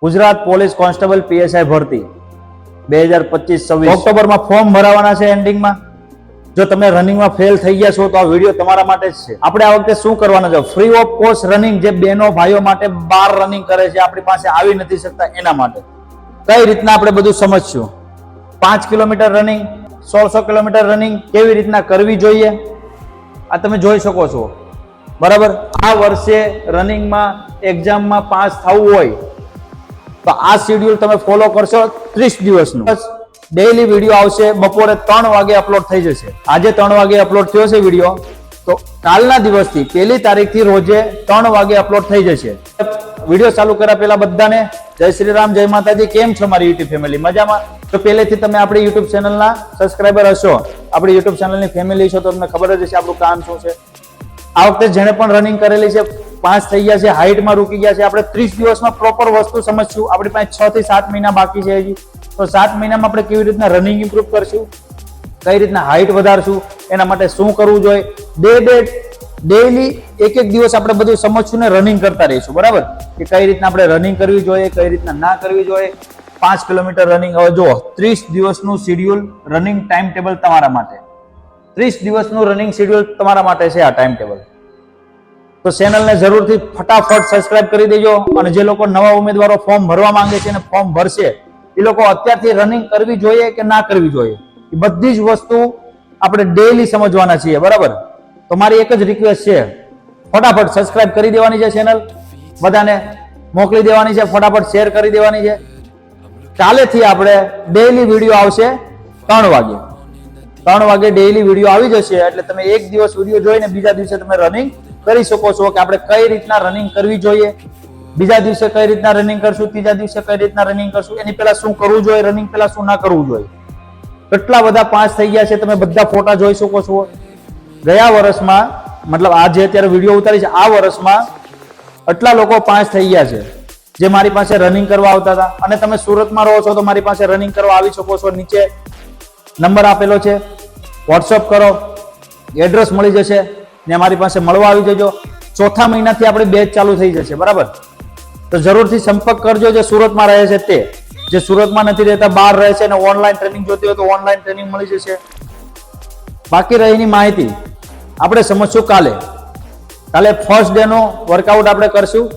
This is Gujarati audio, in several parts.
ગુજરાત પોલીસ કોન્સ્ટેબલ પીએસઆઈ ભરતી 2025-26 ઓક્ટોબરમાં ફોર્મ ભરાવાના છે એન્ડિંગમાં. જો તમે રનિંગમાં ફેલ થઈ ગયા છો તો આ વિડીયો તમારા માટે જ છે. આપણે આ વખતે શું કરવાના છે, ફ્રી ઓફ કોસ્ટ રનિંગ, જે બહેનો ભાઈઓ માટે 12 રનિંગ કરે છે, આપણી પાસે આવી નથી શકતા, એના માટે કઈ રીતના આપણે બધું સમજશું. 5 કિલોમીટર રનિંગ, 100 કિલોમીટર રનિંગ કેવી રીતના કરવી જોઈએ આ તમે જોઈ શકો છો. બરાબર, આ વર્ષે રનિંગમાં એક્ઝામમાં પાસ થવું હોય તો આ શેડ્યુલ તમે ફોલો કરશો 30 દિવસનું. ડેઈલી વિડીયો આવશે, બપોરે 3 વાગે અપલોડ થઈ જશે. આજે 3 વાગે અપલોડ થયો છે વિડીયો, તો કાલના દિવસથી 1 તારીખથી રોજે 3 વાગે અપલોડ થઈ જશે. વિડીયો ચાલુ કર્યા પહેલા બધાને જય શ્રી રામ, જય માતાજી. કેમ છો મારી યુટ્યુબ ફેમિલી? મજામાં? તો પહેલેથી તમે આપણી યુટ્યુબ ચેનલના સબસ્ક્રાઈબર હશો, આપણી યુટ્યુબ ચેનલની ફેમિલી છો, તો તમને ખબર જ હશે આપણું કામ શું છે. આ વખતે જેણે પણ રનિંગ કરેલી છે, પાસ થઈ ગયા છે, હાઈટમાં રૂકી ગયા છે, આપણે 30 દિવસમાં પ્રોપર વસ્તુ સમજશું. આપણી પાસે 6 થી 7 મહિના બાકી છે હજી, તો 7 મહિનામાં આપણે કેવી રીતના રનિંગ ઇમ્પ્રૂવ કરશું, કઈ રીતના હાઈટ વધારશું, એના માટે શું કરવું જોઈએ, ડેઈલી એક દિવસ આપણે બધું સમજશું ને રનિંગ કરતા રહીશું. બરાબર, કે કઈ રીતના આપણે રનિંગ કરવી જોઈએ, કઈ રીતના ના કરવી જોઈએ. 5 કિલોમીટર રનિંગ. હવે જો 30 દિવસનું શેડ્યુલ રનિંગ ટાઈમ ટેબલ તમારા માટે, 30 દિવસનું રનિંગ શેડ્યુલ તમારા માટે છે આ ટાઈમ ટેબલ. તો ચેનલને જરૂરથી ફટાફટ સબસ્ક્રાઇબ કરી દેજો. અને જે લોકો નવા ઉમેદવારો ફોર્મ ભરવા માંગે છે અને ફોર્મ ભરશે, એ લોકો અત્યારથી રનિંગ કરવી જોઈએ કે ના કરવી જોઈએ, એ બધી જ વસ્તુ આપણે ડેઈલી સમજવાના છીએ. બરાબર, તો મારી એક જ રિક્વેસ્ટ છે, ફટાફટ સબસ્ક્રાઇબ કરી દેવાની છે, ચેનલ બધાને મોકલી દેવાની છે, ફટાફટ શેર કરી દેવાની છે. કાલેથી આપણે ડેઈલી વિડીયો આવશે 3 વાગે. 3 વાગે ડેઈલી વિડીયો આવી જશે, એટલે તમે એક દિવસ વિડીયો જોઈને બીજા દિવસે તમે રનિંગ કરી શકો છો કે આપણે કઈ રીતના રનિંગ કરવી જોઈએ, બીજા દિવસે કઈ રીતના રનિંગ કરશું, ત્રીજા દિવસે કઈ રીતના રનિંગ કરશું, એની પહેલા શું કરવું જોઈએ, રનિંગ પહેલા શું ના કરવું જોઈએ. કેટલા બધા પાસ થઈ ગયા છે, તમે બધા ફોટા જોઈ શકો છો. ગયા વર્ષમાં, મતલબ આ જે અત્યારે વિડીયો ઉતારી છે, આ વર્ષમાં આટલા લોકો પાસ થઈ ગયા છે જે મારી પાસે રનિંગ કરવા આવતા હતા. અને તમે સુરતમાં રહો છો તો મારી પાસે રનિંગ કરવા આવી શકો છો. નીચે નંબર આપેલો છે, વોટ્સઅપ કરો, એડ્રેસ મળી જશે ને મારી પાસે મળવા આવી જજો. 4થા મહિનાથી આપણે બેચ ચાલુ થઈ જશે. બરાબર, તો જરૂરથી સંપર્ક કરજો જે સુરતમાં રહે છે તે. જે સુરતમાં નથી રહેતા, બહાર રહે છે અને ઓનલાઈન ટ્રેનિંગ જોતી હોય તો ઓનલાઈન ટ્રેનિંગ મળી જશે. બાકી રહીની માહિતી આપણે સમજશું કાલે. ફર્સ્ટ ડે નો વર્કઆઉટ આપણે કરશું.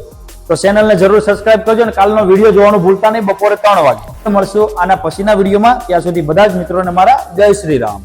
તો ચેનલને જરૂર સબસ્ક્રાઇબ કરજો અને કાલનો વિડીયો જોવાનું ભૂલતા નહીં. બપોરે 3 વાગે મળશું આના પછીના વિડીયોમાં. ત્યાં સુધી બધા જ મિત્રોને મારા જય શ્રી રામ.